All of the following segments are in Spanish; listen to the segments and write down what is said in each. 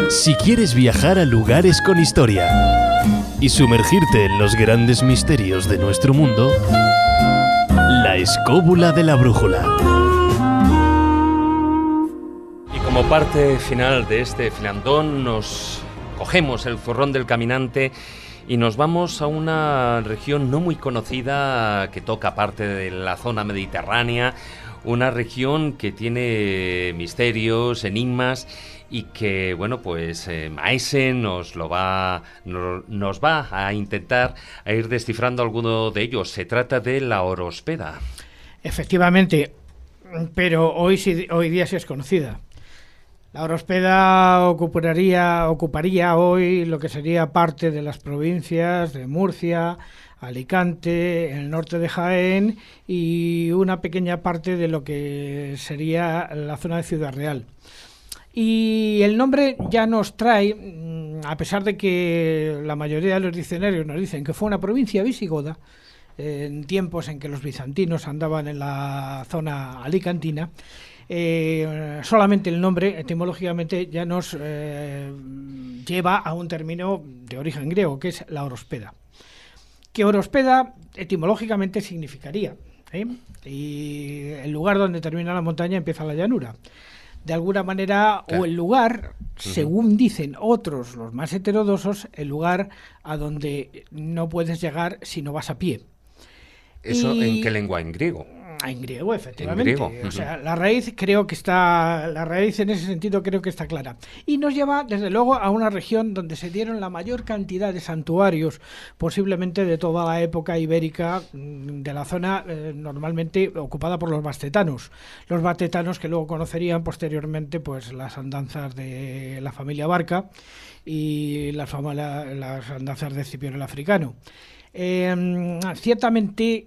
Si quieres viajar a lugares con historia y sumergirte en los grandes misterios de nuestro mundo, La Escóbula de la Brújula. Y como parte final de este filandón, nos cogemos el zurrón del caminante y nos vamos a una región no muy conocida que toca parte de la zona mediterránea, una región que tiene misterios, enigmas y que, bueno, pues Maese nos va a intentar a ir descifrando alguno de ellos. Se trata de la Orospeda. Efectivamente, pero hoy día sí es conocida. La Orospeda ocuparía hoy lo que sería parte de las provincias de Murcia, Alicante, el norte de Jaén y una pequeña parte de lo que sería la zona de Ciudad Real. Y el nombre ya nos trae, a pesar de que la mayoría de los diccionarios nos dicen que fue una provincia visigoda, en tiempos en que los bizantinos andaban en la zona alicantina, solamente el nombre etimológicamente ya nos lleva a un término de origen griego, que es la Orospeda. Que Orospeda etimológicamente significaría, y el lugar donde termina la montaña empieza la llanura. De alguna manera, claro. O el lugar, según dicen otros, los más heterodoxos, el lugar a donde no puedes llegar si no vas a pie. ¿Eso en qué lengua? ¿En griego? En griego, efectivamente. En griego. O sea, la raíz en ese sentido creo que está clara. Y nos lleva, desde luego, a una región donde se dieron la mayor cantidad de santuarios, posiblemente de toda la época ibérica, de la zona normalmente ocupada por los bastetanos. Los bastetanos que luego conocerían posteriormente pues las andanzas de la familia Barca y las andanzas de Escipión el Africano. Ciertamente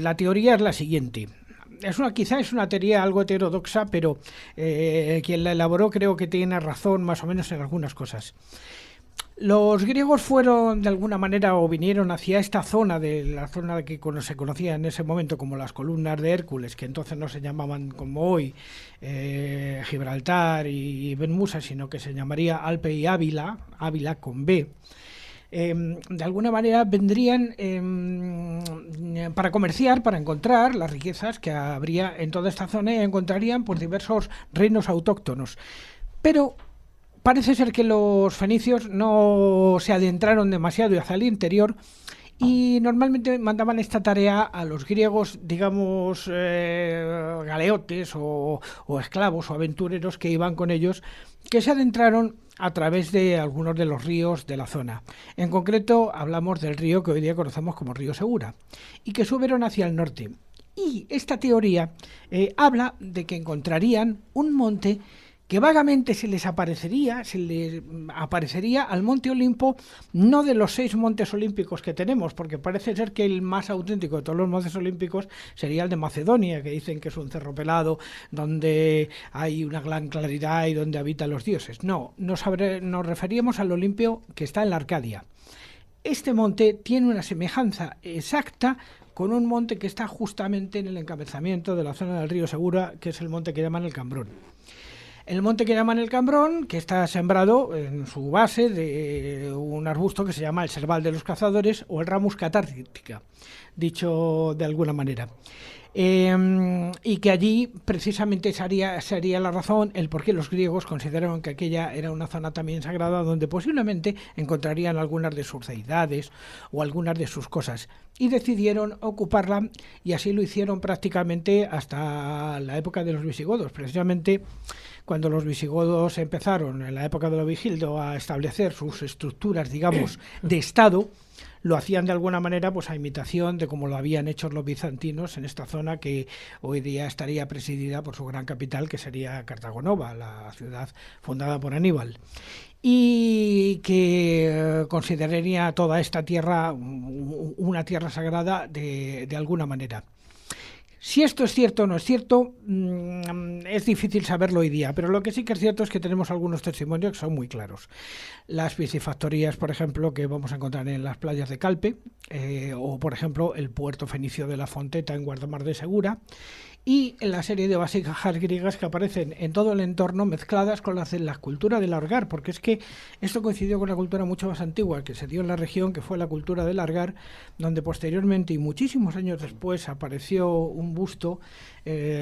la teoría es la siguiente. Quizá es una teoría algo heterodoxa, pero quien la elaboró creo que tiene razón más o menos en algunas cosas. Los griegos fueron de alguna manera o vinieron hacia esta zona, de la zona que se conocía en ese momento como las columnas de Hércules, que entonces no se llamaban como hoy Gibraltar y Ben Musa, sino que se llamaría Alpe y Ávila con B. De alguna manera vendrían para comerciar, para encontrar las riquezas que habría en toda esta zona y encontrarían pues diversos reinos autóctonos. Pero parece ser que los fenicios no se adentraron demasiado hacia el interior y normalmente mandaban esta tarea a los griegos, digamos, galeotes o esclavos o aventureros que iban con ellos, que se adentraron a través de algunos de los ríos de la zona. En concreto, hablamos del río que hoy día conocemos como río Segura, y que subieron hacia el norte. Y esta teoría habla de que encontrarían un monte que vagamente se les aparecería al monte Olimpo, no de los 6 montes olímpicos que tenemos, porque parece ser que el más auténtico de todos los montes olímpicos sería el de Macedonia, que dicen que es un cerro pelado, donde hay una gran claridad y donde habitan los dioses. No, nos referíamos al Olimpio que está en la Arcadia. Este monte tiene una semejanza exacta con un monte que está justamente en el encabezamiento de la zona del río Segura, que es el monte que llaman el Cambrón. El monte que llaman el Cambrón, que está sembrado en su base de un arbusto que se llama el serval de los cazadores o el Ramus catártica, dicho de alguna manera. Y que allí precisamente sería la razón el por qué los griegos consideraron que aquella era una zona también sagrada donde posiblemente encontrarían algunas de sus deidades o algunas de sus cosas y decidieron ocuparla y así lo hicieron prácticamente hasta la época de los visigodos. Precisamente cuando los visigodos empezaron en la época de Leovigildo a establecer sus estructuras, digamos, de Estado, lo hacían de alguna manera pues a imitación de como lo habían hecho los bizantinos en esta zona que hoy día estaría presidida por su gran capital, que sería Cartago Nova, la ciudad fundada por Aníbal, y que consideraría toda esta tierra una tierra sagrada de alguna manera. Si esto es cierto o no es cierto, es difícil saberlo hoy día, pero lo que sí que es cierto es que tenemos algunos testimonios que son muy claros. Las piscifactorías, por ejemplo, que vamos a encontrar en las playas de Calpe, o por ejemplo el puerto fenicio de la Fonteta en Guardamar de Segura, y en la serie de vasijas griegas que aparecen en todo el entorno mezcladas con la cultura del Argar, porque es que esto coincidió con la cultura mucho más antigua que se dio en la región, que fue la cultura del Argar, donde posteriormente y muchísimos años después apareció un busto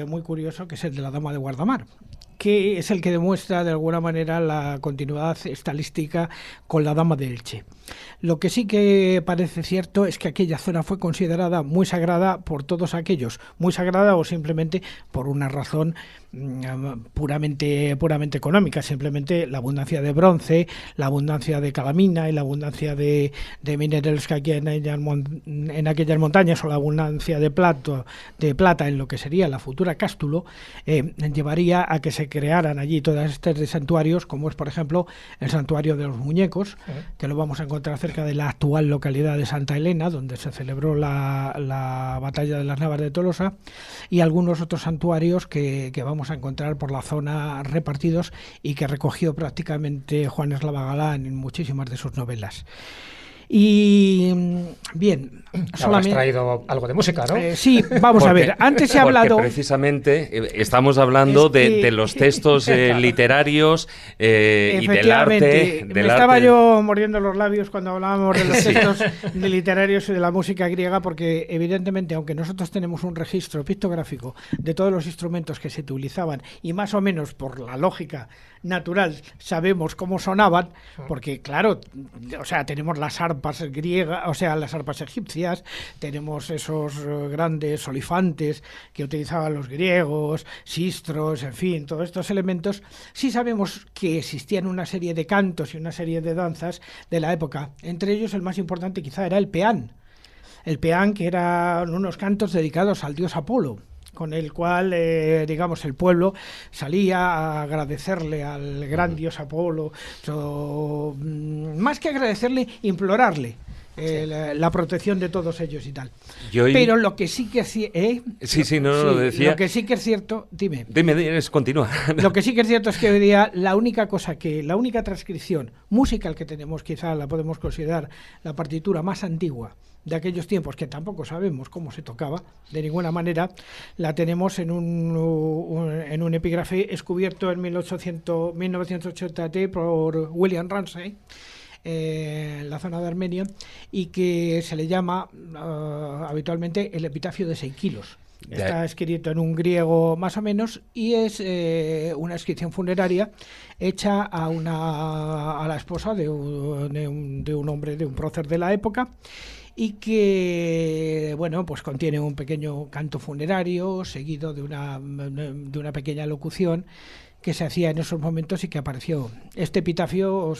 muy curioso, que es el de la Dama de Guardamar, que es el que demuestra de alguna manera la continuidad estilística con la Dama de Elche. Lo que sí que parece cierto es que aquella zona fue considerada muy sagrada por todos aquellos, muy sagrada o simplemente por una razón puramente económica, simplemente la abundancia de bronce, la abundancia de calamina y la abundancia de minerales que aquí en aquellas montañas, o la abundancia de plata en lo que sería la futura Cástulo, llevaría a que se crearan allí todas estas de santuarios, como es por ejemplo el santuario de los muñecos, que lo vamos a encontrar cerca de la actual localidad de Santa Elena, donde se celebró la batalla de las Navas de Tolosa, y algunos otros santuarios que vamos a encontrar por la zona repartidos y que recogió prácticamente Juan Eslava Galán en muchísimas de sus novelas. Y bien, solamente has traído algo de música, ¿no? Sí, vamos a ver. Antes he hablado. Precisamente estamos hablando de los textos literarios y del arte. Estaba yo mordiendo los labios cuando hablábamos de los textos literarios y de la música griega, porque evidentemente, aunque nosotros tenemos un registro pictográfico de todos los instrumentos que se utilizaban y más o menos por la lógica natural sabemos cómo sonaban, porque claro, o sea, tenemos las arpas griegas, o sea, las arpas egipcias, tenemos esos grandes olifantes que utilizaban los griegos, sistros, en fin, todos estos elementos. Sí sabemos que existían una serie de cantos y una serie de danzas de la época, entre ellos el más importante quizá era el peán. El peán, que eran unos cantos dedicados al dios Apolo, con el cual, digamos, el pueblo salía a agradecerle al gran dios Apolo, más que agradecerle, implorarle la protección de todos ellos y tal. Pero lo que sí que lo que sí que es cierto, dime, continúa. Lo que sí que es cierto es que hoy día la única transcripción musical que tenemos, quizá la podemos considerar la partitura más antigua de aquellos tiempos, que tampoco sabemos cómo se tocaba de ninguna manera, la tenemos en un epígrafe descubierto en 1980 por William Ramsay, en la zona de Armenia, y que se le llama habitualmente el epitafio de 6 kilos. Está escrito en un griego más o menos y es una inscripción funeraria hecha a la esposa de un hombre, de un prócer de la época, y que, bueno, pues contiene un pequeño canto funerario seguido de una pequeña locución que se hacía en esos momentos y que apareció. Este epitafio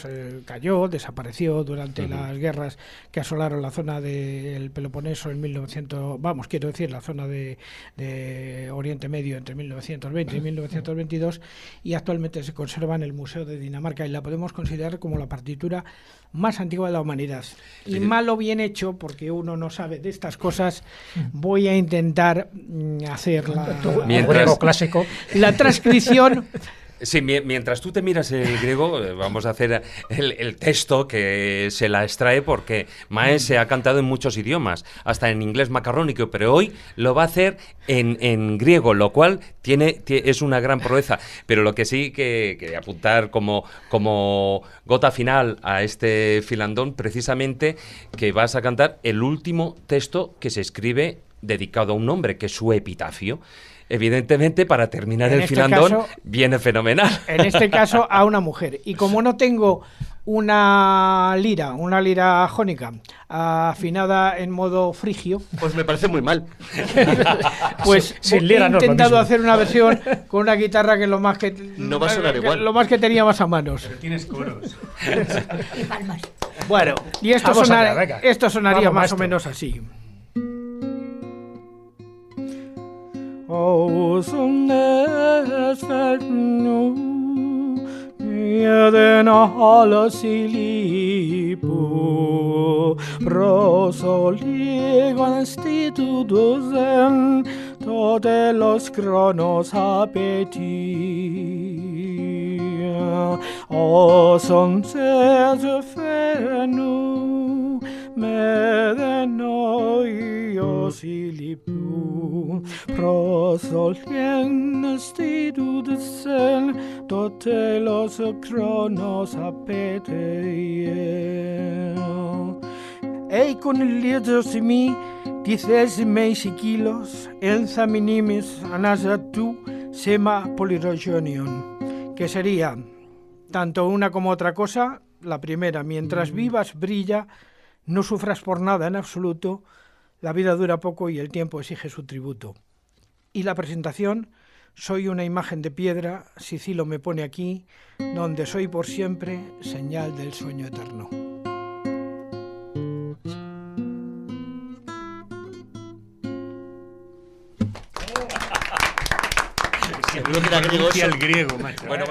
desapareció durante las guerras que asolaron la zona del Peloponeso en 1900, la zona de Oriente Medio entre 1920 y 1922, y actualmente se conserva en el Museo de Dinamarca y la podemos considerar como la partitura más antigua de la humanidad. Y mal o bien hecho, porque uno no sabe de estas cosas, voy a intentar hacer la transcripción. Sí, mientras tú te miras el griego, vamos a hacer el texto que se la extrae, porque Maes se ha cantado en muchos idiomas, hasta en inglés macarrónico, pero hoy lo va a hacer en griego, lo cual es una gran proeza. Pero lo que sí que quería apuntar como gota final a este filandón, precisamente, que vas a cantar el último texto que se escribe dedicado a un hombre, que es su epitafio. Evidentemente, para terminar el filandón, viene fenomenal. En este caso, a una mujer. Y como no tengo una lira jónica afinada en modo frigio, pues me parece muy mal. Pues sin lira, he intentado hacer una versión con una guitarra que no va a sonar igual. Lo más que tenía más a manos. Pero tienes coros. Y palmas. Bueno, y esto sonaría más o menos así. Den halas i lipo prosoligon institudosen todos los cronos apetia o son fenu me de noios i lipo Prosoljen styrelsen, totelos kronos apete. Ei conilietos mi, dices meis kilos, enza minimis anasa tu sema polirogenion, que sería tanto una como otra cosa. La primera, mientras vivas brilla, no sufras por nada en absoluto, la vida dura poco y el tiempo exige su tributo. Y la presentación, soy una imagen de piedra, Sicilo me pone aquí, donde soy por siempre, señal del sueño eterno. Seguro que era griego. El griego, macho. Bueno.